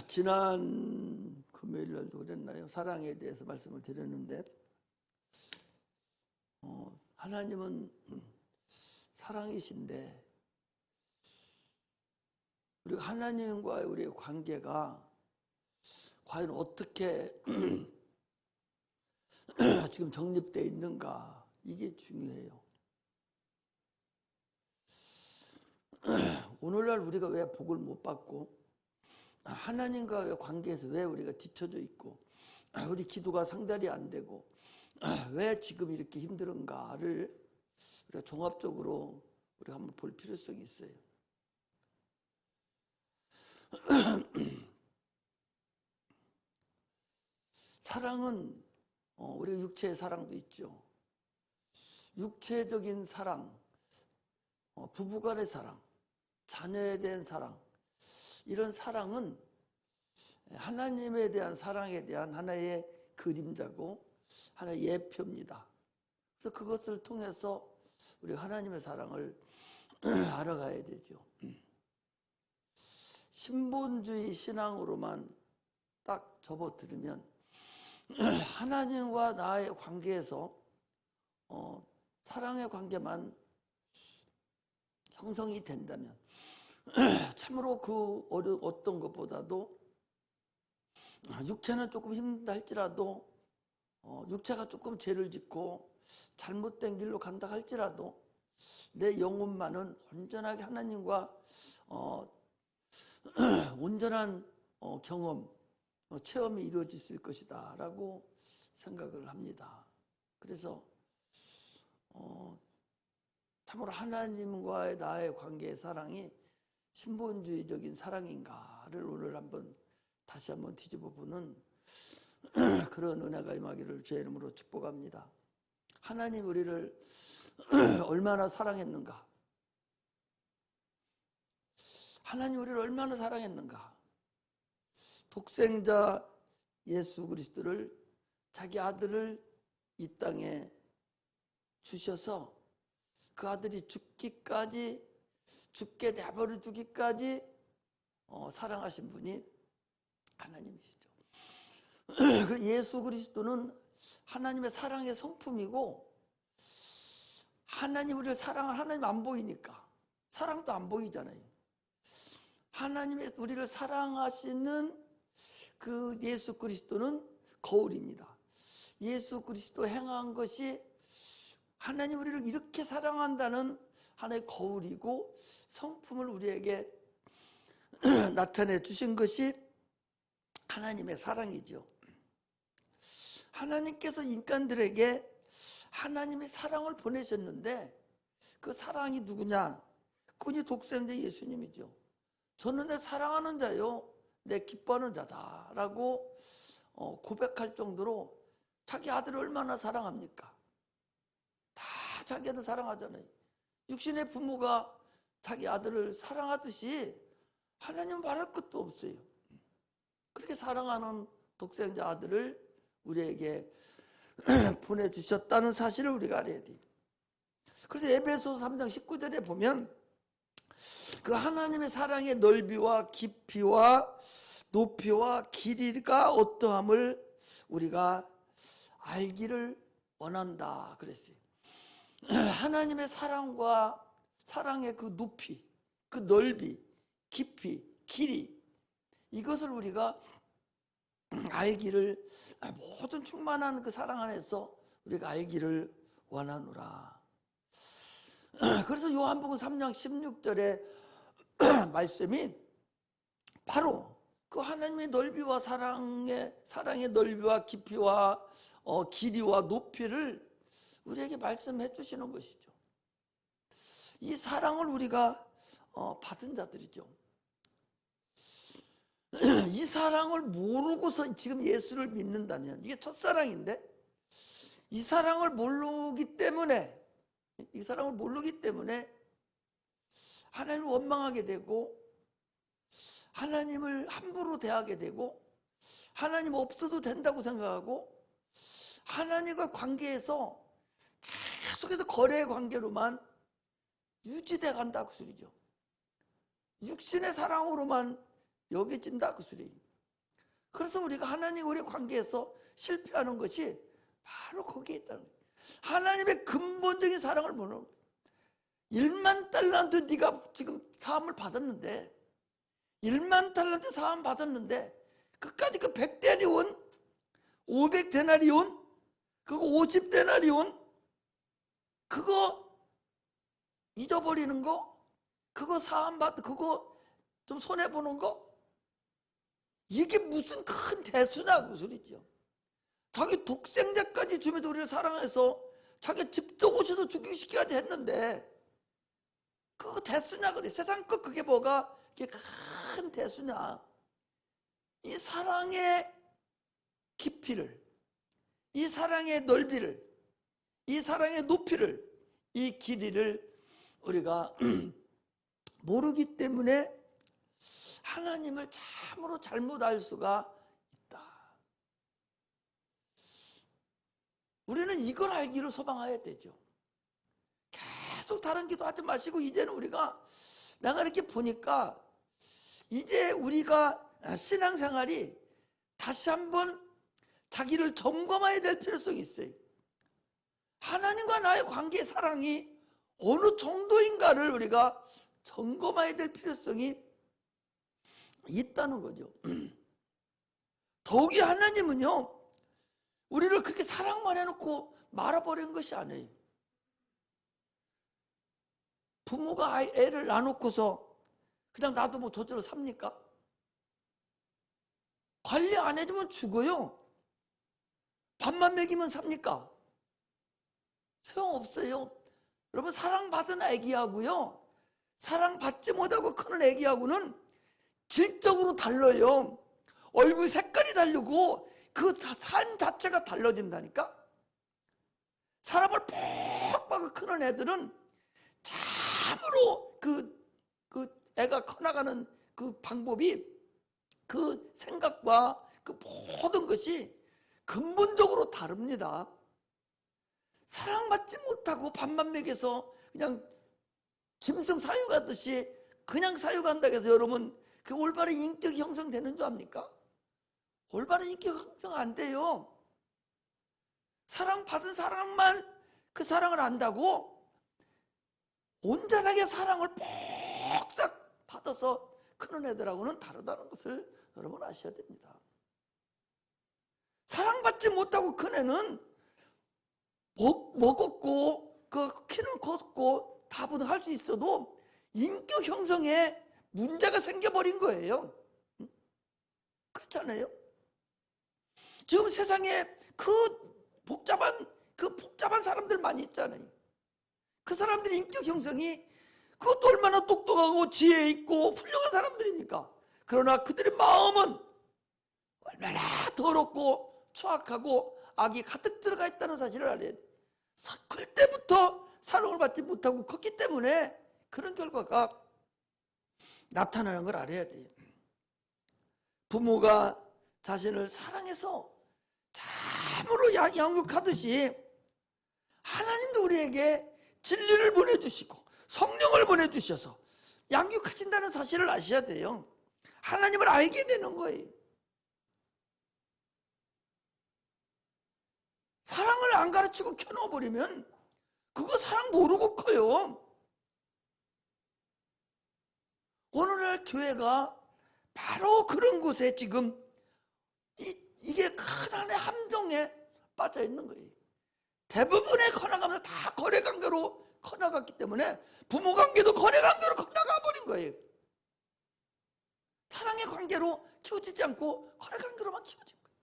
지난 금요일 날도 그랬나요? 사랑에 대해서 말씀을 드렸는데 하나님은 사랑이신데 우리가 하나님과의 우리의 관계가 과연 어떻게 지금 정립되어 있는가, 이게 중요해요. 오늘날 우리가 왜 복을 못 받고 하나님과의 관계에서 왜 우리가 뒤처져 있고 우리 기도가 상달이 안 되고 왜 지금 이렇게 힘든가를 우리가 종합적으로 우리가 한번 볼 필요성이 있어요. 사랑은 우리가 육체의 사랑도 있죠. 육체적인 사랑, 부부간의 사랑, 자녀에 대한 사랑, 이런 사랑은 하나님에 대한 사랑에 대한 하나의 그림자고 하나의 예표입니다. 그래서 그것을 통해서 우리가 하나님의 사랑을 알아가야 되죠. 신본주의 신앙으로만 딱 접어들으면 하나님과 나의 관계에서 사랑의 관계만 형성이 된다면 참으로 그 어떤 것보다도 육체는 조금 힘들다 할지라도 육체가 조금 죄를 짓고 잘못된 길로 간다 할지라도 내 영혼만은 온전하게 하나님과 온전한 경험, 체험이 이루어질 수 있을 것이다 라고 생각을 합니다. 그래서 참으로 하나님과의 나의 관계의 사랑이 신본주의적인 사랑인가를 오늘 다시 한번 뒤집어 보는 그런 은혜가 임하기를 주의 이름으로 축복합니다. 하나님 우리를 얼마나 사랑했는가? 하나님 우리를 얼마나 사랑했는가? 독생자 예수 그리스도를, 자기 아들을 이 땅에 주셔서 그 아들이 죽게 내버려 두기까지 사랑하신 분이 하나님이시죠. 그 예수 그리스도는 하나님의 사랑의 성품이고, 하나님 우리를 사랑을, 하나님 안 보이니까 사랑도 안 보이잖아요. 하나님의 우리를 사랑하시는 그 예수 그리스도는 거울입니다. 예수 그리스도 행한 것이 하나님 우리를 이렇게 사랑한다는 하나의 거울이고 성품을 우리에게 나타내 주신 것이 하나님의 사랑이죠. 하나님께서 인간들에게 하나님의 사랑을 보내셨는데 그 사랑이 누구냐? 그분이 독생자 예수님이죠. 저는 내 사랑하는 자요, 내 기뻐하는 자다 라고 고백할 정도로 자기 아들을 얼마나 사랑합니까? 다 자기 아들 사랑하잖아요. 육신의 부모가 자기 아들을 사랑하듯이 하나님은 말할 것도 없어요. 그렇게 사랑하는 독생자 아들을 우리에게 보내주셨다는 사실을 우리가 알아야 돼요. 그래서 에베소서 3장 19절에 보면 그 하나님의 사랑의 넓이와 깊이와 높이와 길이가 어떠함을 우리가 알기를 원한다 그랬어요. 하나님의 사랑과 사랑의 그 높이, 그 넓이, 깊이, 길이, 이것을 우리가 알기를, 모든 충만한 그 사랑 안에서 우리가 알기를 원하노라. 그래서 요한복음 3장 16절의 말씀이 바로 그 하나님의 넓이와 사랑의 넓이와 깊이와 길이와 높이를 우리에게 말씀해 주시는 것이죠. 이 사랑을 우리가 받은 자들이죠. 이 사랑을 모르고서 지금 예수를 믿는다면 이게 첫사랑인데, 이 사랑을 모르기 때문에 하나님을 원망하게 되고 하나님을 함부로 대하게 되고 하나님 없어도 된다고 생각하고 하나님과 관계에서 계속해서 거래의 관계로만 유지돼 간다고 소리죠. 육신의 사랑으로만 여겨진다 그 소리. 그래서 우리가 하나님과 우리 관계에서 실패하는 것이 바로 거기에 있다는 거예요. 하나님의 근본적인 사랑을 모르는 거예요. 1만 달란트 네가 지금 사함을 받았는데, 1만 달란트 사함 받았는데 끝까지 그 100데나리온, 500데나리온, 그거 50데나리온, 그거 잊어버리는 거, 그거 사함 받, 그거 좀 손해 보는 거, 이게 무슨 큰 대수냐 그 소리죠. 자기 독생자까지 주면서 우리를 사랑해서 자기 집도고시도 죽이시기까지 했는데 그거 대수냐 그래. 세상 것 그게 뭐가 이게 큰 대수냐. 이 사랑의 깊이를, 이 사랑의 넓이를, 이 사랑의 높이를, 이 길이를 우리가 모르기 때문에 하나님을 참으로 잘못 알 수가 있다. 우리는 이걸 알기를 소망해야 되죠. 계속 다른 기도하지 마시고 이제는 우리가 내가 이렇게 보니까 이제 우리가 신앙생활이 다시 한번 자기를 점검해야 될 필요성이 있어요. 하나님과 나의 관계의 사랑이 어느 정도인가를 우리가 점검해야 될 필요성이 있다는 거죠. 더욱이 하나님은요, 우리를 그렇게 사랑만 해놓고 말아버리는 것이 아니에요. 부모가 애를 낳아놓고서 그냥 놔두면 저절로 삽니까? 관리 안 해주면 죽어요. 밥만 먹이면 삽니까? 소용없어요. 여러분, 사랑받은 애기하고요, 사랑받지 못하고 크는 애기하고는 질적으로 달라요. 얼굴 색깔이 다르고 그 삶 자체가 달라진다니까. 사람을 퍽 박아 크는 애들은 참으로 그 애가 커나가는 그 방법이, 그 생각과 그 모든 것이 근본적으로 다릅니다. 사랑받지 못하고 밥만 먹여서 그냥 짐승 사육하듯이 그냥 사육한다고 해서 여러분 그 올바른 인격이 형성되는 줄 압니까? 올바른 인격 형성 안 돼요. 사랑받은 사람만 그 사랑을 안다고 온전하게 사랑을 퍽싹 받아서 크는 애들하고는 다르다는 것을 여러분 아셔야 됩니다. 사랑받지 못하고 큰 애는 먹었고 그 키는 컸고 다 할 수 있어도 인격 형성에 문제가 생겨버린 거예요. 그렇잖아요. 지금 세상에 그 복잡한 사람들 많이 있잖아요. 그 사람들의 인격 형성이 그것도 얼마나 똑똑하고 지혜 있고 훌륭한 사람들입니까? 그러나 그들의 마음은 얼마나 더럽고 추악하고 악이 가득 들어가 있다는 사실을 알아야 돼요. 클 때부터 사랑을 받지 못하고 컸기 때문에 그런 결과가 나타나는 걸 알아야 돼요. 부모가 자신을 사랑해서 참으로 양육하듯이 하나님도 우리에게 진리를 보내주시고 성령을 보내주셔서 양육하신다는 사실을 아셔야 돼요. 하나님을 알게 되는 거예요. 사랑을 안 가르치고 켜놓아버리면 그거 사랑 모르고 커요. 오늘날 교회가 바로 그런 곳에 지금 이게 큰 하나의 함정에 빠져 있는 거예요. 대부분의 커나가면서 다 거래관계로 커나갔기 때문에 부모 관계도 거래관계로 커나가 버린 거예요. 사랑의 관계로 키워지지 않고 거래관계로만 키워진 거예요.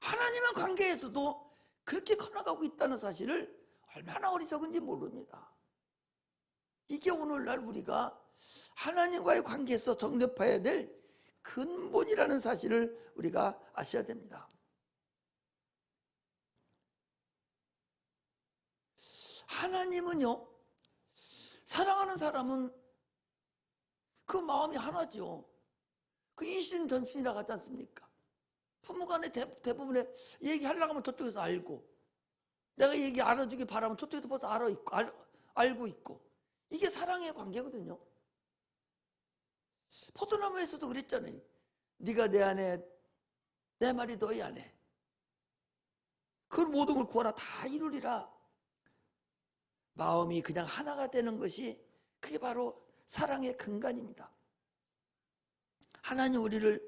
하나님의 관계에서도 그렇게 커나가고 있다는 사실을 얼마나 어리석은지 모릅니다. 이게 오늘날 우리가 하나님과의 관계에서 정립해야 될 근본이라는 사실을 우리가 아셔야 됩니다. 하나님은요, 사랑하는 사람은 그 마음이 하나죠. 그 이신전신이라고 하지 않습니까? 부모간에 대부분의 얘기하려고 하면 저쪽에서 알고, 내가 얘기 알아주기 바라면 저쪽에서 벌써 알고 있고, 이게 사랑의 관계거든요. 포도나무에서도 그랬잖아요. 네가 내 안에, 내 말이 너희 안에. 그 모든 걸 구하라 다 이루리라. 마음이 그냥 하나가 되는 것이 그게 바로 사랑의 근간입니다. 하나님 우리를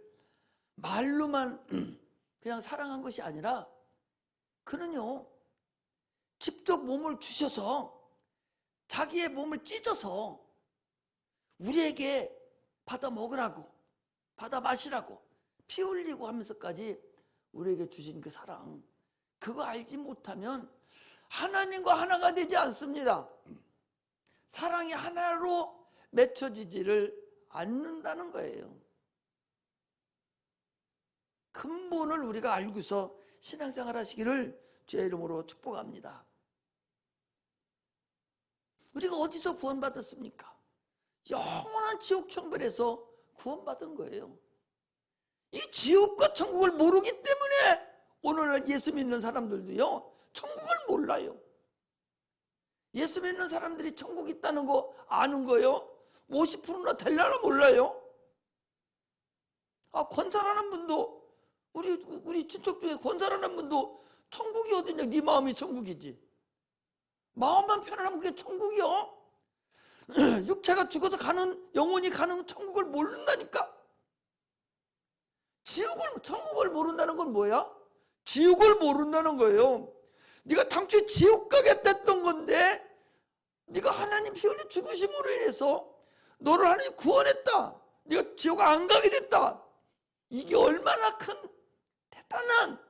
말로만 그냥 사랑한 것이 아니라 그는요 직접 몸을 주셔서 자기의 몸을 찢어서 우리에게 받아 먹으라고, 받아 마시라고, 피 흘리고 하면서까지 우리에게 주신 그 사랑, 그거 알지 못하면 하나님과 하나가 되지 않습니다. 사랑이 하나로 맺혀지지를 않는다는 거예요. 근본을 우리가 알고서 신앙생활 하시기를 주의 이름으로 축복합니다. 우리가 어디서 구원받았습니까? 영원한 지옥 형벌에서 구원받은 거예요. 이 지옥과 천국을 모르기 때문에 오늘날 예수 믿는 사람들도요 천국을 몰라요. 예수 믿는 사람들이 천국 있다는 거 아는 거요 50%나 될라나 몰라요. 권사라는 분도 우리 친척 중에 권사라는 분도 천국이 어디냐? 네 마음이 천국이지. 마음만 편안하면 그게 천국이요. 육체가 죽어서 가는, 영혼이 가는 천국을 모른다니까. 천국을 모른다는 건 뭐야? 지옥을 모른다는 거예요. 네가 당초에 지옥 가겠다던 건데 네가 하나님 피 흘려 죽으심으로 인해서 너를 하나님 구원했다. 네가 지옥 안 가게 됐다. 이게 얼마나 큰 대단한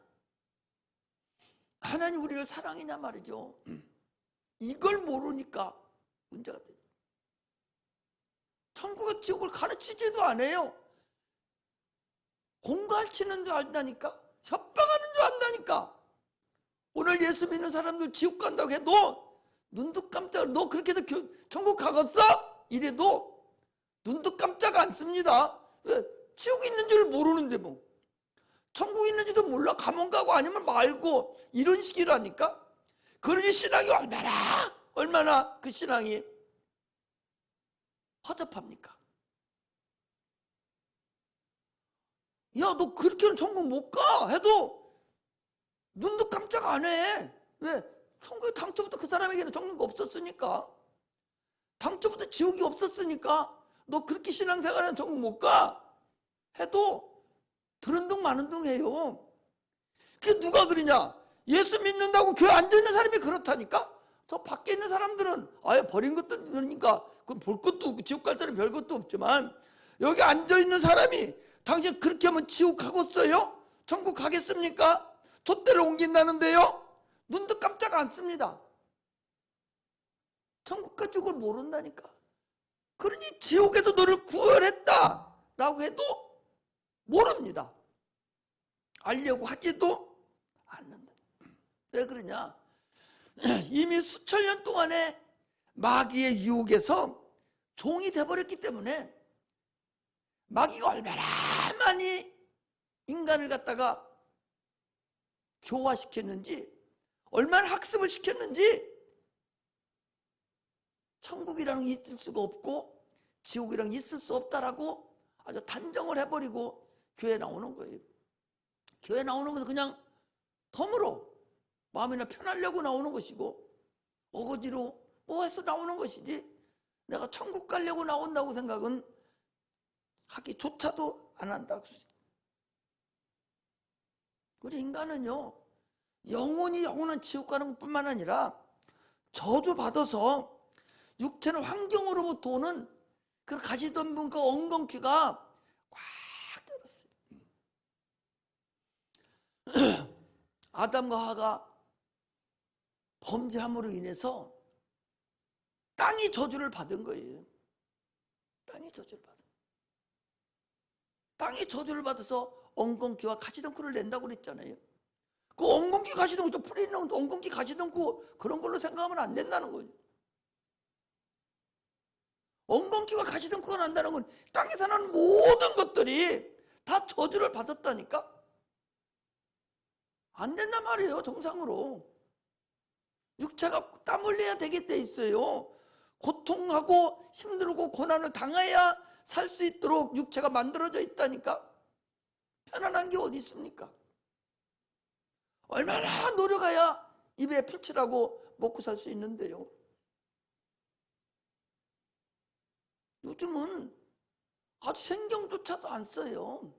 하나님 우리를 사랑이냐 말이죠. 이걸 모르니까 문제가 돼요. 천국과 지옥을 가르치지도 않아요. 공갈치는 줄 안다니까. 협박하는 줄 안다니까. 오늘 예수 믿는 사람들 지옥 간다고 해도 눈도 깜짝, 너 그렇게 해서 천국 가겠어? 이래도 눈도 깜짝 안 씁니다. 왜? 지옥 있는 줄 모르는데 뭐. 천국 있는지도 몰라. 가면 가고 아니면 말고 이런 식이라니까. 그러니 신앙이 얼마나 그 신앙이 허접합니까? 야, 너 그렇게는 천국 못 가 해도 눈도 깜짝 안 해. 왜? 천국에 당초부터 그 사람에게는 천국이 없었으니까. 당초부터 지옥이 없었으니까 너 그렇게 신앙생활은 천국 못 가 해도 들은 둥 마는 둥 해요. 그게 누가 그러냐? 예수 믿는다고 교회 앉아있는 사람이 그렇다니까? 저 밖에 있는 사람들은 아예 버린 것도 그러니까 그건 볼 것도 없고 지옥 갈 사람이 별 것도 없지만 여기 앉아있는 사람이 당신 그렇게 하면 지옥 가겠어요? 천국 가겠습니까? 촛대를 옮긴다는데요? 눈도 깜짝 안 씁니다. 천국과 지옥을 모른다니까. 그러니 지옥에서 너를 구원했다 라고 해도 모릅니다. 알려고 하지도 않는다. 왜 그러냐? 이미 수천 년 동안에 마귀의 유혹에서 종이 돼버렸기 때문에 마귀가 얼마나 많이 인간을 갖다가 교화시켰는지, 얼마나 학습을 시켰는지, 천국이라는 게 있을 수가 없고 지옥이라는 게 있을 수 없다라고 아주 단정을 해버리고 교회에 나오는 거예요. 교회에 나오는 것은 그냥 덤으로 마음이나 편하려고 나오는 것이고 어거지로 뭐 해서 나오는 것이지 내가 천국 가려고 나온다고 생각은 하기조차도 안 한다고. 우리 인간은요 영원히 영원한 지옥 가는 것뿐만 아니라 저주받아서 육체는 환경으로부터 오는 그 가시덤분과 엉겅퀴가 꽉 들었어요. 아담과 하가 범죄함으로 인해서 땅이 저주를 받은 거예요. 땅이 저주를 받은. 땅이 저주를 받아서 엉겅퀴와 가시덤불을 낸다고 그랬잖아요. 그 엉겅퀴 가시덤불, 풀이 있는 엉겅퀴 가시덤불 그런 걸로 생각하면 안 된다는 거죠. 엉겅퀴가 가시덤불가 난다는 건 땅에서 나는 모든 것들이 다 저주를 받았다니까. 안 된단 말이에요. 정상으로 육체가 땀 흘려야 되게 돼 있어요. 고통하고 힘들고 고난을 당해야 살 수 있도록 육체가 만들어져 있다니까. 편안한 게 어디 있습니까? 얼마나 노력해야 입에 풀칠하고 먹고 살 수 있는데요. 요즘은 아주 신경조차도 안 써요.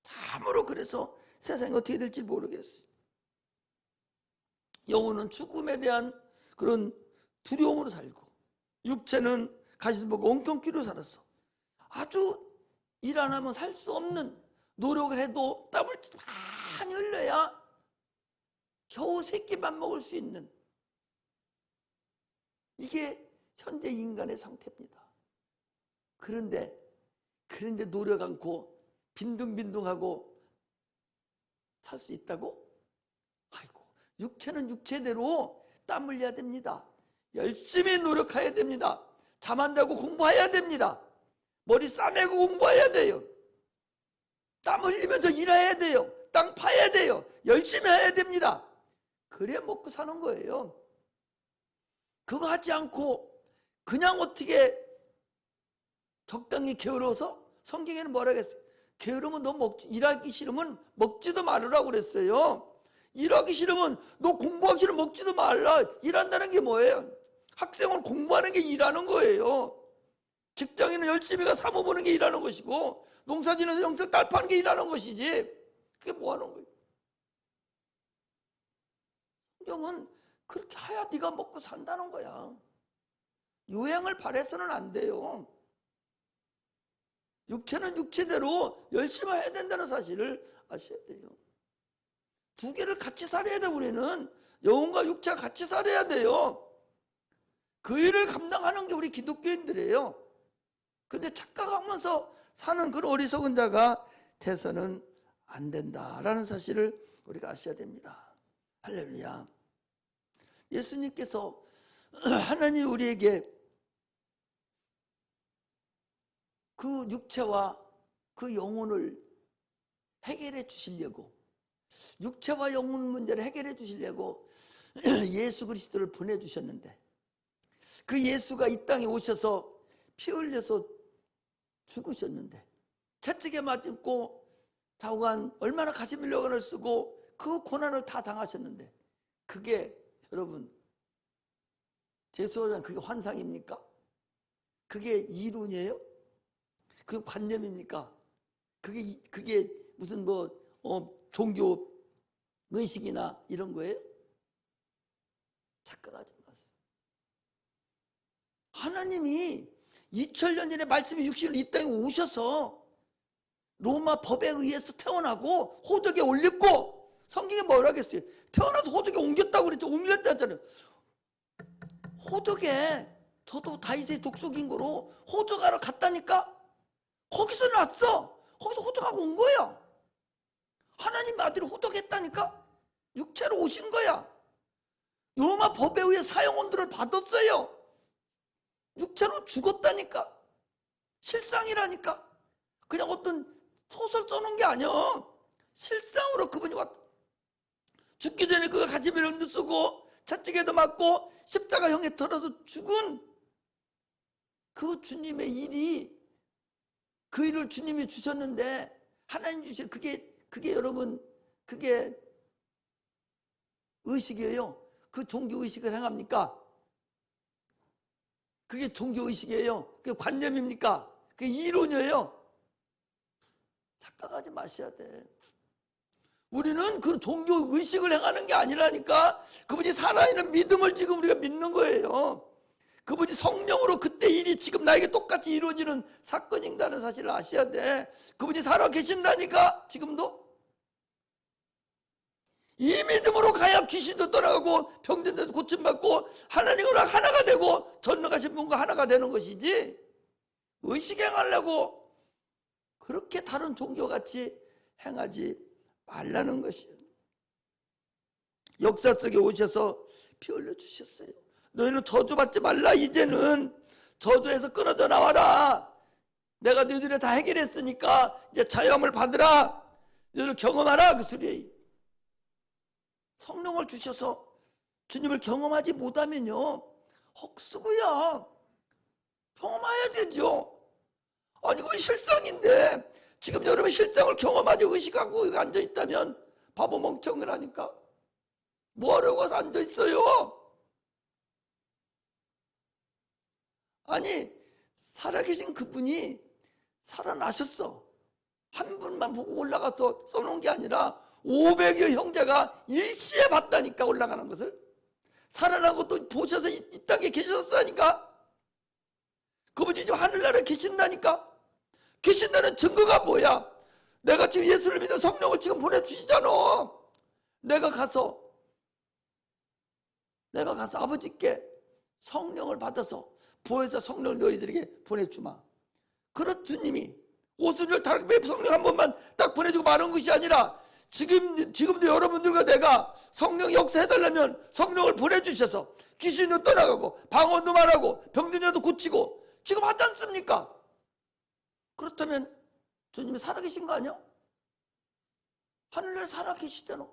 참으로 그래서 세상이 어떻게 될지 모르겠어요. 영혼은 죽음에 대한 그런 두려움으로 살고, 육체는 가시보고 엉겅퀴로 살았어. 아주 일 안 하면 살 수 없는, 노력을 해도 땀을 많이 흘려야 겨우 세 끼만 먹을 수 있는, 이게 현재 인간의 상태입니다. 그런데 노력 않고 빈둥빈둥하고 살 수 있다고? 아이고, 육체는 육체대로 땀 흘려야 됩니다. 열심히 노력해야 됩니다. 잠 안 자고 공부해야 됩니다. 머리 싸매고 공부해야 돼요. 땀 흘리면서 일해야 돼요. 땅 파야 돼요. 열심히 해야 됩니다. 그래 먹고 사는 거예요. 그거 하지 않고 그냥 어떻게 적당히 게으러서, 성경에는 뭐라 그랬어요? 게으르면 너 일하기 싫으면 먹지도 말으라고 그랬어요. 일하기 싫으면 너 공부하기 싫으면 먹지도 말라. 일한다는 게 뭐예요? 학생은 공부하는 게 일하는 거예요. 직장인은 열심히 가 사모 보는 게 일하는 것이고, 농사지는 영상 딸 파는 게 일하는 것이지. 그게 뭐 하는 거예요? 성경은 그렇게 해야 네가 먹고 산다는 거야. 요행을 바래서는 안 돼요. 육체는 육체대로 열심히 해야 된다는 사실을 아셔야 돼요. 두 개를 같이 살아야 돼. 우리는 영혼과 육체가 같이 살아야 돼요. 그 일을 감당하는 게 우리 기독교인들이에요. 근데 착각하면서 사는 그런 어리석은 자가 돼서는 안 된다라는 사실을 우리가 아셔야 됩니다. 할렐루야. 예수님께서 하나님 우리에게 그 육체와 그 영혼을 해결해 주시려고, 육체와 영혼 문제를 해결해 주시려고 예수 그리스도를 보내주셨는데, 그 예수가 이 땅에 오셔서 피 흘려서 죽으셨는데, 채찍에 맞고 좌우간 얼마나 가시밀려간을 쓰고 그 고난을 다 당하셨는데, 그게 여러분 제수호장 그게 환상입니까? 그게 이론이에요? 그 관념입니까? 그게 무슨 종교 의식이나 이런 거예요? 착각하지 마세요. 하나님이 2000년 전에 말씀이 육신으로 이 땅에 오셔서 로마 법에 의해서 태어나고 호적에 올렸고, 성경에 뭐라 하겠어요? 태어나서 호적에 옮겼다고 그랬죠. 옮겼다 했잖아요. 호적에, 저도 다윗의 족속인 거로 호적하러 갔다니까? 거기서 났어. 거기서 호적하고 온 거야. 하나님 아들이 호적했다니까? 육체로 오신 거야. 로마 법에 의해 사형원들을 받았어요. 육체로 죽었다니까? 실상이라니까? 그냥 어떤 소설 써놓은 게 아니야. 실상으로 그분이 왔다. 죽기 전에 그가 가지미를 쓰고 채찍에도 맞고 십자가형에 들어서 죽은 그 주님의 일이, 그 일을 주님이 주셨는데, 하나님 주실 그게 여러분, 그게 의식이에요. 그 종교 의식을 행합니까? 그게 종교 의식이에요. 그게 관념입니까? 그게 이론이에요. 착각하지 마셔야 돼. 우리는 그 종교 의식을 행하는 게 아니라니까. 그분이 살아있는 믿음을 지금 우리가 믿는 거예요. 그분이 성령으로 그때 일이 지금 나에게 똑같이 이루어지는 사건인다는 사실을 아셔야 돼. 그분이 살아 계신다니까. 지금도. 이 믿음으로 가야 귀신도 떠나가고 병든데도 고침받고 하나님과 하나가 되고 전능하신 분과 하나가 되는 것이지, 의식 행하려고 그렇게 다른 종교같이 행하지 말라는 것이에요. 역사 속에 오셔서 피 흘려주셨어요. 너희는 저주받지 말라. 이제는 저주에서 끊어져 나와라. 내가 너희들을 다 해결했으니까 이제 자유함을 받으라. 너희를 경험하라. 그 소리예요. 성령을 주셔서 주님을 경험하지 못하면요, 헛수고야. 경험해야 되죠. 아니 그건 실상인데 지금 여러분 실상을 경험하지 의식하고 여기 앉아있다면 바보 멍청이라니까. 뭐하려고 와서 앉아있어요? 아니 살아계신 그분이 살아나셨어. 한 분만 보고 올라가서 써놓은 게 아니라 500여 형제가 일시에 봤다니까. 올라가는 것을 살아난 것도 보셔서 이 땅에 계셨다니까. 그분이 지금 하늘나라에 계신다니까. 계신다는 증거가 뭐야? 내가 지금 예수를 믿는 성령을 지금 보내주시잖아. 내가 가서 아버지께 성령을 받아서 보혜사 성령을 너희들에게 보내주마. 그런 주님이 오순절 타락배 성령 한 번만 딱 보내주고 마는 것이 아니라 지금도 여러분들과 내가 성령 역사해달라면 성령을 보내주셔서 귀신도 떠나가고 방언도 말하고 병든자도 고치고 지금 하지 않습니까? 그렇다면 주님이 살아계신 거 아니야? 하늘나라에 살아계시잖아.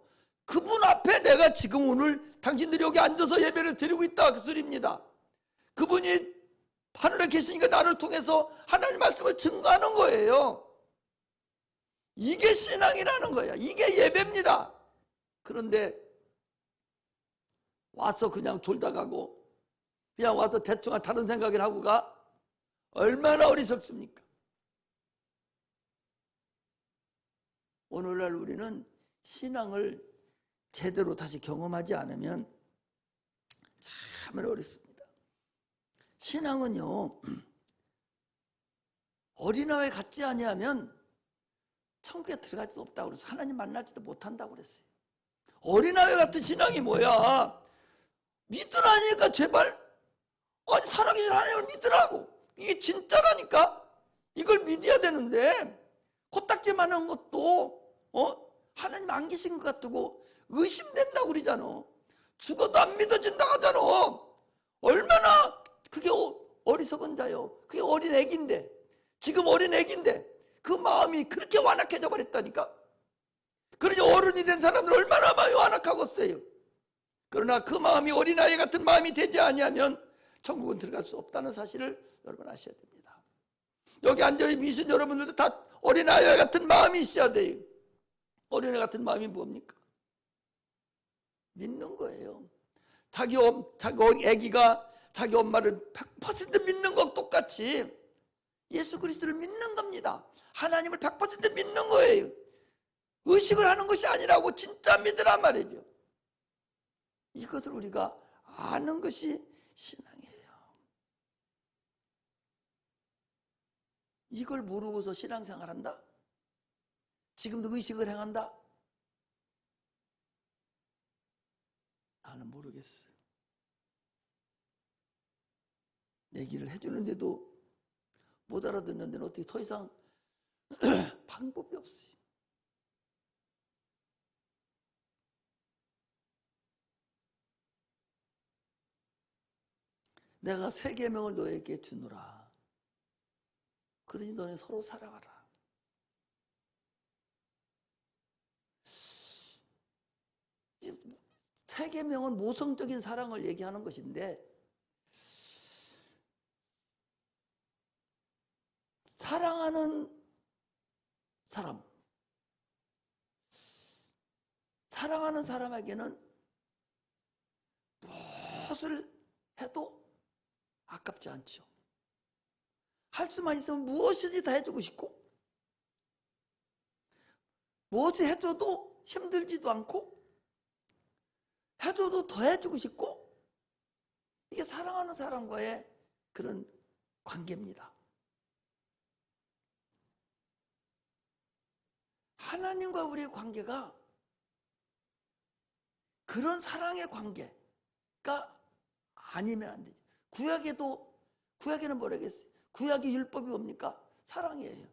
그분 앞에 내가 지금 오늘 당신들이 여기 앉아서 예배를 드리고 있다 그 소리입니다. 그분이 하늘에 계시니까 나를 통해서 하나님 말씀을 증거하는 거예요. 이게 신앙이라는 거야. 이게 예배입니다. 그런데 와서 그냥 졸다 가고 그냥 와서 대충 다른 생각을 하고 가. 얼마나 어리석습니까? 오늘날 우리는 신앙을 제대로 다시 경험하지 않으면 참 어렵습니다. 신앙은요, 어린아이 같지 아니하면 천국에 들어갈 수 없다고 그래서 하나님 만나지도 못한다고 그랬어요. 어린아이 같은 신앙이 뭐야? 믿으라니까 제발. 아니 살아계신 하나님을 믿으라고. 이게 진짜라니까. 이걸 믿어야 되는데 코딱지만한 것도 하나님 안 계신 것 같고 의심된다고 그러잖아. 죽어도 안 믿어진다 하잖아. 얼마나 그게 어리석은 자요. 그게 어린 애기인데, 지금 어린 애기인데 그 마음이 그렇게 완악해져 버렸다니까. 그러니 어른이 된 사람들 얼마나 마음이 완악하겠어요. 그러나 그 마음이 어린아이 같은 마음이 되지 아니하면 천국은 들어갈 수 없다는 사실을 여러분 아셔야 됩니다. 여기 앉아계신 여러분들도 다 어린아이 같은 마음이 있어야 돼요. 어린아이 같은 마음이 뭡니까? 믿는 거예요. 자기 애기가 자기 엄마를 100% 믿는 것 똑같이 예수 그리스도를 믿는 겁니다. 하나님을 100% 믿는 거예요. 의식을 하는 것이 아니라고 진짜 믿으란 말이죠. 이것을 우리가 아는 것이 신앙이에요. 이걸 모르고서 신앙생활한다? 지금도 의식을 행한다? 나는 모르겠어요. 얘기를 해주는데도 못 알아듣는 데는 어떻게 더 이상 방법이 없어요. 내가 세 계명을 너에게 주노라. 그러니 너는 서로 사랑하라. 세 계명은 모성적인 사랑을 얘기하는 것인데 사랑하는 사람에게는 무엇을 해도 아깝지 않죠. 할 수만 있으면 무엇이든지 다 해주고 싶고 무엇을 해줘도 힘들지도 않고 해줘도 더 해주고 싶고 이게 사랑하는 사람과의 그런 관계입니다. 하나님과 우리의 관계가 그런 사랑의 관계가 아니면 안 되죠. 구약에는 뭐라겠어요? 구약의 율법이 뭡니까? 사랑이에요.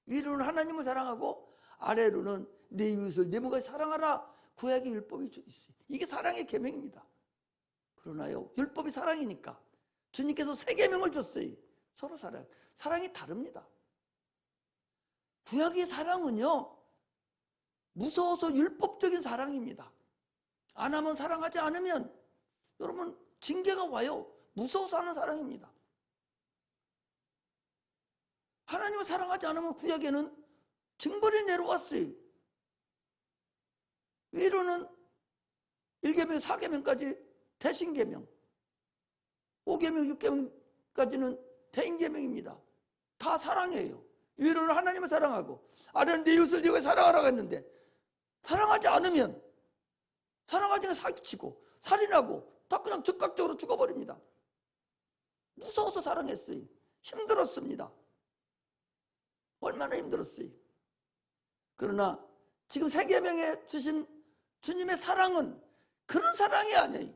위로는 하나님을 사랑하고 아래로는 내 이웃을 내 몸까지 사랑하라. 구약의 율법이 있어요. 이게 사랑의 계명입니다. 그러나요, 율법이 사랑이니까 주님께서 세 계명을 줬어요. 서로 사랑이 다릅니다. 구약의 사랑은요, 무서워서 율법적인 사랑입니다. 안 하면, 사랑하지 않으면 여러분 징계가 와요. 무서워서 하는 사랑입니다. 하나님을 사랑하지 않으면 구약에는 징벌이 내려왔어요. 위로는 1계명, 4계명까지 대신계명, 5계명, 6계명까지는 대인계명입니다. 다 사랑이에요. 위로는 하나님을 사랑하고 아래는 네 이웃을 네가 사랑하라고 했는데, 사랑하지 않으면 사기치고 살인하고 다 그냥 즉각적으로 죽어버립니다. 무서워서 사랑했어요. 힘들었습니다. 얼마나 힘들었어요. 그러나 지금 세계명에 주신 주님의 사랑은 그런 사랑이 아니에요.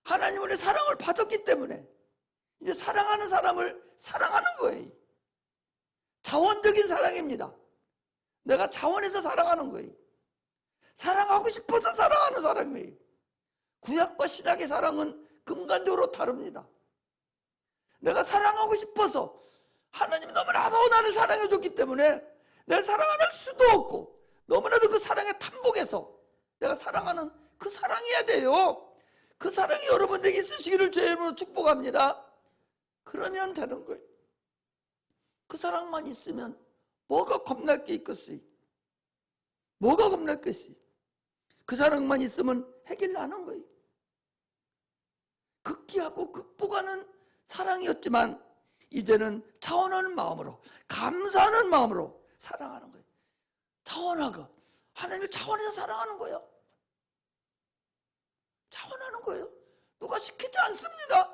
하나님의 사랑을 받았기 때문에 이제 사랑하는 사람을 사랑하는 거예요. 자원적인 사랑입니다. 내가 자원해서 사랑하는 거예요. 사랑하고 싶어서 사랑하는 사랑이에요. 구약과 신약의 사랑은 근간적으로 다릅니다. 내가 사랑하고 싶어서, 하나님이 너무나도 나를 사랑해줬기 때문에 내가 사랑 안 할 수도 없고, 너무나도 그 사랑에 탐복해서 내가 사랑하는 그 사랑이어야 돼요. 그 사랑이 여러분에게 있으시기를 주의 이름으로 축복합니다. 그러면 되는 거예요. 그 사랑만 있으면 뭐가 겁날 게 있겠어요? 뭐가 겁날 게 있어요? 그 사랑만 있으면 해결나는 거예요. 극기하고 극복하는 사랑이었지만 이제는 차원하는 마음으로, 감사하는 마음으로 사랑하는 거예요. 차원하고 하나님을 차원해서 사랑하는 거예요. 차원하는 거예요. 누가 시키지 않습니다.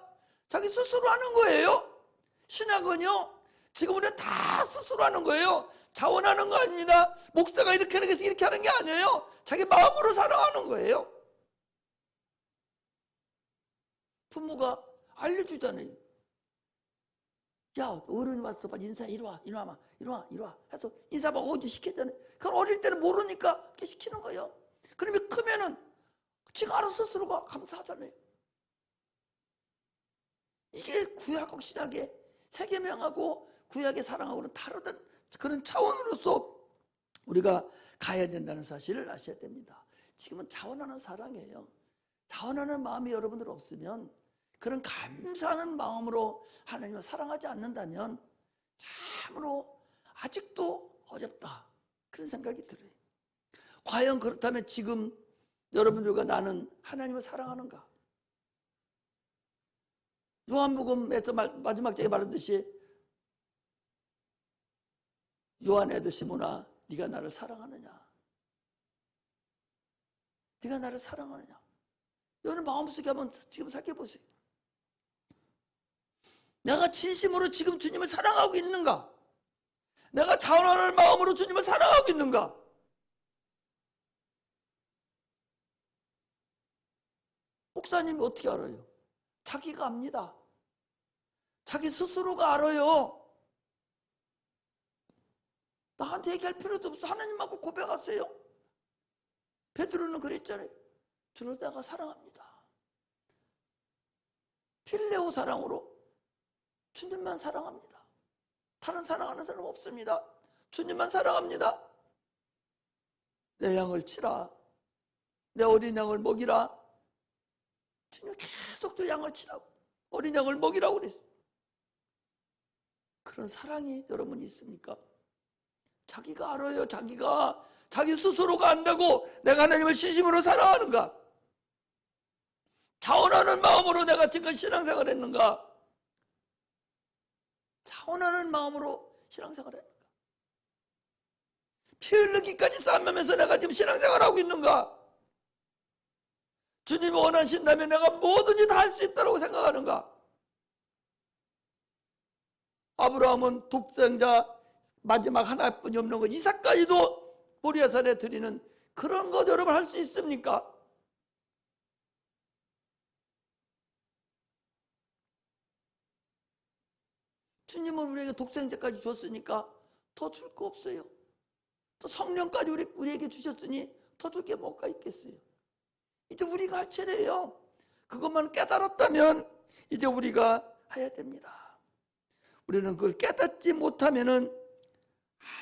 자기 스스로 하는 거예요. 신학은요, 지금 우리는 다 스스로 하는 거예요. 자원하는 거 아닙니다. 목사가 이렇게 하는 게 이렇게 하는 게 아니에요. 자기 마음으로 사랑하는 거예요. 부모가 알려주잖아요. 야, 어른이 왔어, 빨리 인사해. 이리 와, 이리 와, 이리 와, 이리 와 해서 인사하고 어디 시켰잖아요. 그럼 어릴 때는 모르니까 이렇게 시키는 거예요. 그러면 크면은 지가 알아서 스스로가 감사하잖아요. 이게 구약하고 신약의 세계명하고 구약의 사랑하고는 다르던 그런 차원으로서 우리가 가야 된다는 사실을 아셔야 됩니다. 지금은 자원하는 사랑이에요. 자원하는 마음이 여러분들 없으면, 그런 감사하는 마음으로 하나님을 사랑하지 않는다면 참으로 아직도 어렵다, 그런 생각이 들어요. 과연 그렇다면 지금 여러분들과 나는 하나님을 사랑하는가? 요한복음에서 마지막 장에 말하듯이 요한의 아들 시몬아, 네가 나를 사랑하느냐? 네가 나를 사랑하느냐? 여러분 마음속에 한번 지금 생각해 보세요. 내가 진심으로 지금 주님을 사랑하고 있는가? 내가 자원하는 마음으로 주님을 사랑하고 있는가? 목사님이 어떻게 알아요? 자기가 압니다. 자기 스스로가 알아요. 나한테 얘기할 필요도 없어. 하나님하고 고백하세요. 베드로는 그랬잖아요. 주를 내가 사랑합니다. 필레오 사랑으로 주님만 사랑합니다. 다른 사랑하는 사람 없습니다. 주님만 사랑합니다. 내 양을 치라. 내 어린 양을 먹이라. 주님 계속 또 양을 치라고, 어린 양을 먹이라고 그랬어요. 그런 사랑이 여러분 있습니까? 자기가 알아요. 자기 스스로가 안다고 내가 하나님을 진심으로 사랑하는가? 자원하는 마음으로 내가 지금 신앙생활 했는가? 자원하는 마음으로 신앙생활 했는가? 피 흘리기까지 싸매면서 내가 지금 신앙생활 하고 있는가? 주님이 원하신다면 내가 뭐든지 다 할 수 있다고 생각하는가? 아브라함은 독생자 마지막 하나뿐이 없는 것 이삭까지도 모리아산에 드리는 그런 것 여러분 할 수 있습니까? 주님은 우리에게 독생자까지 줬으니까 더 줄 거 없어요. 또 성령까지 우리에게 주셨으니 더 줄 게 뭐가 있겠어요? 이제 우리가 할 차례예요. 그것만 깨달았다면 이제 우리가 해야 됩니다. 우리는 그걸 깨닫지 못하면은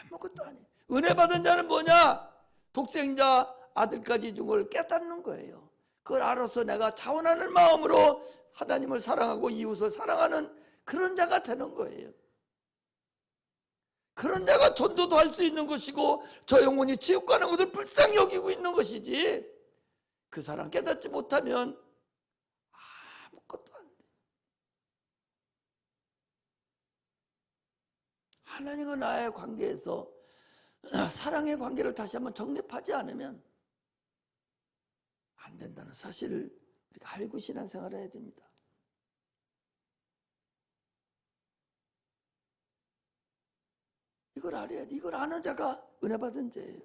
아무것도 아니에요. 은혜 받은 자는 뭐냐? 독생자 아들까지 준 걸 깨닫는 거예요. 그걸 알아서 내가 자원하는 마음으로 하나님을 사랑하고 이웃을 사랑하는 그런 자가 되는 거예요. 그런 자가 전도도 할 수 있는 것이고 저 영혼이 지옥 가는 것을 불쌍히 여기고 있는 것이지, 그 사람 깨닫지 못하면 아무것도 안 돼. 하나님과 나의 관계에서 사랑의 관계를 다시 한번 정립하지 않으면 안 된다는 사실을 우리가 알고 신앙생활을 해야 됩니다. 이걸 알아야 돼. 이걸 아는 자가 은혜 받은 자예요.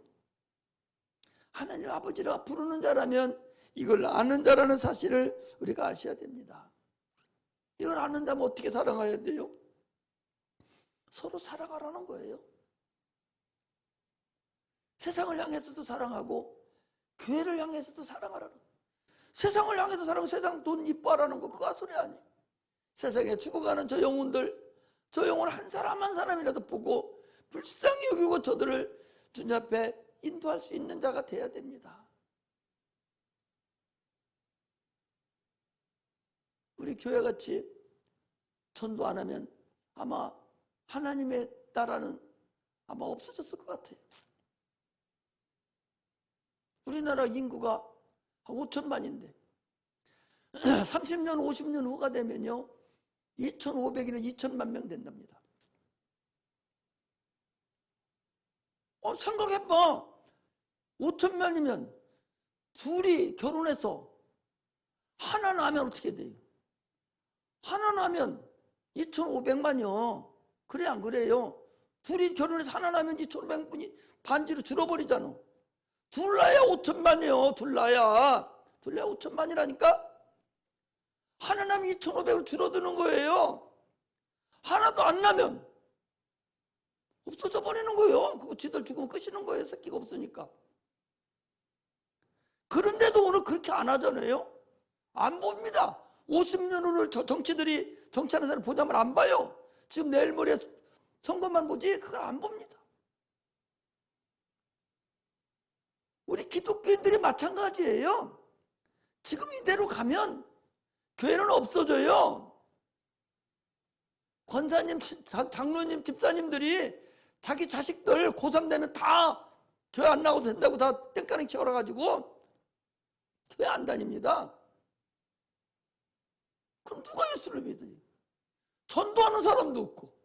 하나님 아버지라 부르는 자라면 이걸 아는 자라는 사실을 우리가 아셔야 됩니다. 이걸 아는 자면 어떻게 사랑해야 돼요? 서로 사랑하라는 거예요. 세상을 향해서도 사랑하고 교회를 향해서도 사랑하라는 거예요. 세상을 향해서 사랑하고 세상 돈 이뻐하라는 거 그거 소리 아니에요. 세상에 죽어가는 저 영혼들, 저 영혼 한 사람 한 사람이라도 보고 불쌍히 여기고 저들을 주님 앞에 인도할 수 있는 자가 돼야 됩니다. 우리 교회같이 전도 안 하면 아마 하나님의 나라는 아마 없어졌을 것 같아요. 우리나라 인구가 한 5천만인데 30년, 50년 후가 되면요 2,500이나 2천만 명 된답니다. 생각해봐. 5천만이면 둘이 결혼해서 하나 나면 어떻게 돼요? 하나 나면 2,500만이요. 그래 안 그래요? 둘이 결혼해서 하나 나면 2,500분이 반지로 줄어버리잖아. 둘 나야 5천만이요. 둘 나야 5천만이라니까? 하나 나면 2,500으로 줄어드는 거예요. 하나도 안 나면 없어져 버리는 거예요. 그거 지들 죽으면 끝이는 거예요. 새끼가 없으니까. 그런데도 오늘 그렇게 안 하잖아요. 안 봅니다. 50년 후를 정치하는 사람 보자면 안 봐요. 지금 내일 모레 선거만 보지 그걸 안 봅니다. 우리 기독교인들이 마찬가지예요. 지금 이대로 가면 교회는 없어져요. 권사님, 장로님, 집사님들이 자기 자식들 고3 되면 다 교회 안 나가도 된다고 다 땡가랑 채워가지고 교회 안 다닙니다. 그럼 누가 예수를 믿어요? 전도하는 사람도 없고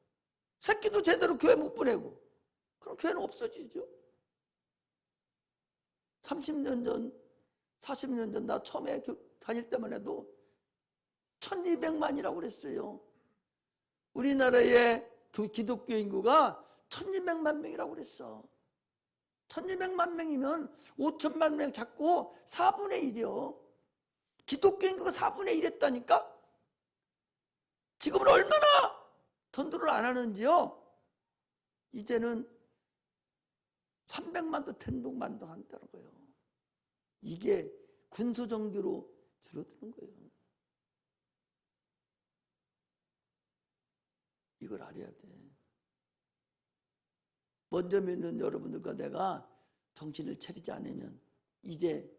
새끼도 제대로 교회 못 보내고 그럼 교회는 없어지죠. 30년 전, 40년 전 나 처음에 다닐 때만 해도 1200만이라고 그랬어요. 우리나라의 기독교 인구가 1200만 명이라고 그랬어. 1200만 명이면 5천만 명 잡고 4분의 1이요. 기독교 인구가 4분의 1 했다니까? 지금은 얼마나 전도를 안 하는지요? 이제는 300만도 텐동만도 한다는 거예요. 이게 군소정교로 줄어드는 거예요. 이걸 알아야 돼. 먼저 믿는 여러분들과 내가 정신을 차리지 않으면 이제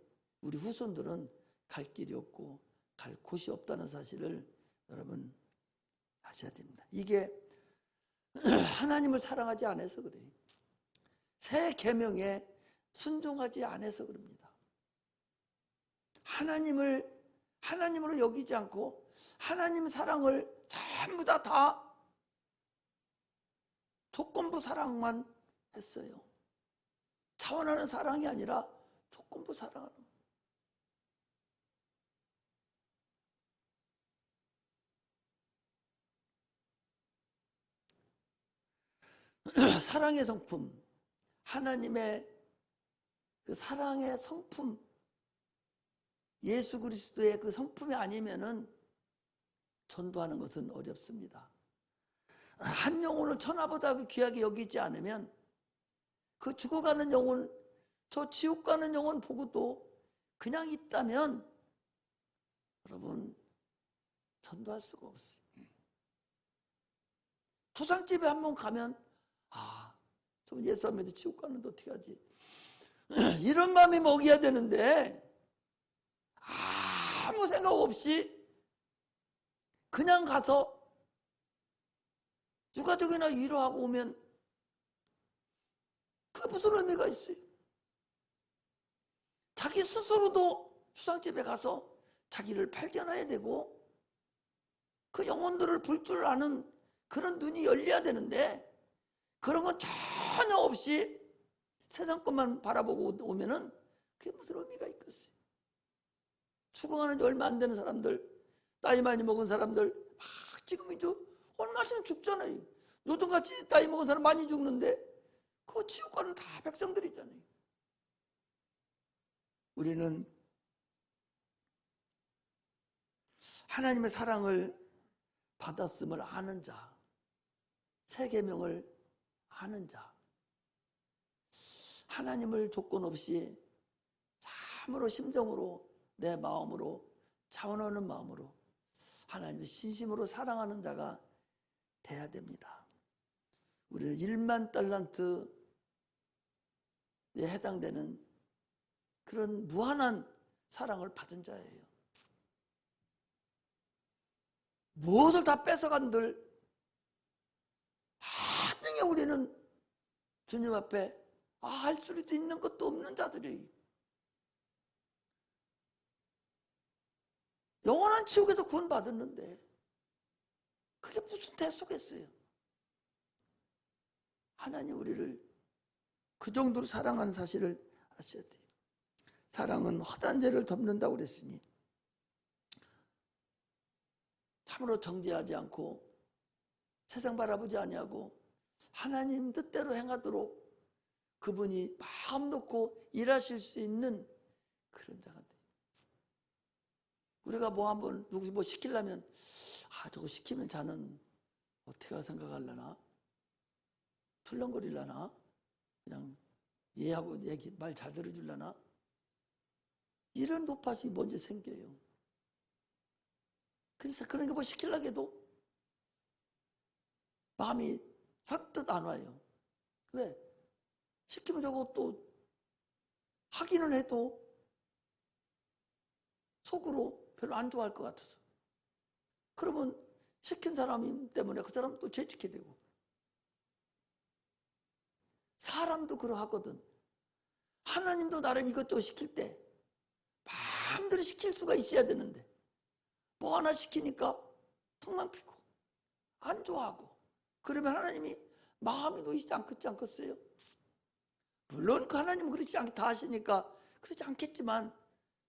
우리 후손들은 갈 길이 없고 갈 곳이 없다는 사실을 여러분 아셔야 됩니다. 이게 하나님을 사랑하지 않아서 그래요. 새 계명에 순종하지 않아서 그럽니다. 하나님으로 여기지 않고 하나님 사랑을 전부 다 조건부 사랑만 했어요. 차원하는 사랑이 아니라 조건부 사랑하는 사랑의 성품, 하나님의 그 사랑의 성품, 예수 그리스도의 그 성품이 아니면은 전도하는 것은 어렵습니다. 한 영혼을 천하보다 귀하게 여기지 않으면 그 죽어가는 영혼, 저 지옥 가는 영혼 보고도 그냥 있다면 여러분 전도할 수가 없어요. 초상집에 한번 가면 저 예수 안 믿어 지옥 가는데 어떻게 하지? 이런 마음이 먹여야 되는데 아무 생각 없이 그냥 가서 누가족이나 위로하고 오면 그게 무슨 의미가 있어요? 자기 스스로도 수상집에 가서 자기를 발견해야 되고 그 영혼들을 볼 줄 아는 그런 눈이 열려야 되는데 그런 건 전혀 없이 세상 것만 바라보고 오면은 그게 무슨 의미가 있겠어요? 추궁하는 지 얼마 안 되는 사람들, 나이 많이 먹은 사람들 막 지금 이제 얼마 전에 죽잖아요. 요즘같이 나이 먹은 사람 많이 죽는데 그 지옥 가는 다 백성들이잖아요. 우리는 하나님의 사랑을 받았음을 아는 자, 새 계명을 아는 자, 하나님을 조건 없이 참으로 심정으로 내 마음으로 차원하는 마음으로 하나님을 진심으로 사랑하는 자가 돼야 됩니다. 우리는 1만 달란트에 해당되는 그런 무한한 사랑을 받은 자예요. 무엇을 다 뺏어간들 하등에 우리는 주님 앞에 할 수도 있는 것도 없는 자들이 영원한 지옥에서 구원받았는데 그게 무슨 대수겠어요? 하나님 우리를 그 정도로 사랑하는 사실을 아셔야 돼요. 사랑은 허다한 죄를 덮는다고 그랬으니 참으로 정죄하지 않고 세상 바라보지 아니하고 하나님 뜻대로 행하도록 그분이 마음 놓고 일하실 수 있는 그런 자가 돼요. 우리가 뭐 한번 누구 뭐 시키려면 저거 시키면 자는 어떻게 생각하려나? 툴렁거리려나? 그냥 얘하고 얘기 말 잘 들어주려나? 이런 노파심이 먼저 생겨요. 그래서 그런 게 뭐 시키려고 해도 마음이 선뜻 안 와요. 왜? 시키면 저거 또 하기는 해도 속으로 별로 안 좋아할 것 같아서. 그러면 시킨 사람 때문에 그 사람 또 죄짓게 되고. 사람도 그러하거든. 하나님도 나를 이것저것 시킬 때 마음대로 시킬 수가 있어야 되는데 뭐 하나 시키니까 턱만 피고 안 좋아하고 그러면 하나님이 마음이 놓이지 않겠어요? 물론 그 하나님은 그렇지 않게 다 하시니까 그렇지 않겠지만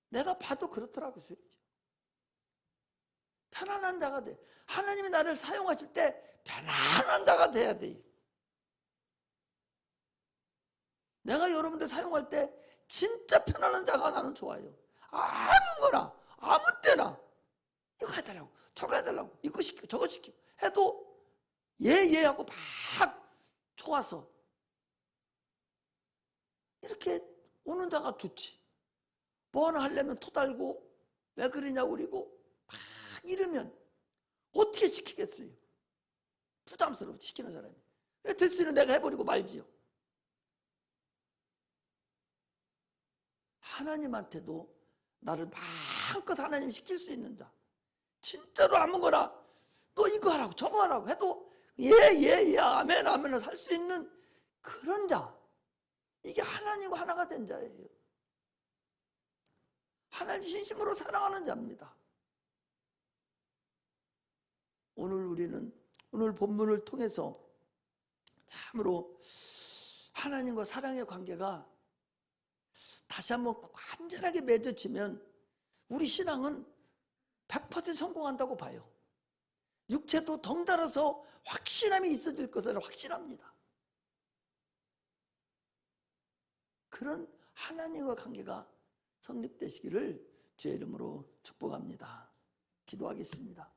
내가 봐도 그렇더라고 소리죠. 편안한 자가 돼. 하나님이 나를 사용하실 때 편안한 자가 돼야 돼. 내가 여러분들 사용할 때 진짜 편안한 자가 나는 좋아요. 아무거나 아무 때나 이거 해달라고 저거 해달라고 이거 시키고 저거 시키고 해도 예 하고 막 좋아서 이렇게 오는 자가 좋지. 뭐 하나 하려면 토달고 왜 그러냐고 그리고 막 이러면 어떻게 시키겠어요? 부담스러워 시키는 사람이. 될 수 있는 내가 해버리고 말지요. 하나님한테도 나를 마음껏 하나님 시킬 수 있는 자, 진짜로 아무거나 너 이거 하라고 저거 하라고 해도 예 아멘 하면서 살 수 있는 그런 자, 이게 하나님과 하나가 된 자예요. 하나님 진심으로 사랑하는 자입니다. 오늘 본문을 통해서 참으로 하나님과 사랑의 관계가 다시 한번 완전하게 맺어지면 우리 신앙은 100% 성공한다고 봐요. 육체도 덩달아서 확신함이 있어질 것을 확신합니다. 그런 하나님과 관계가 성립되시기를 주의 이름으로 축복합니다. 기도하겠습니다.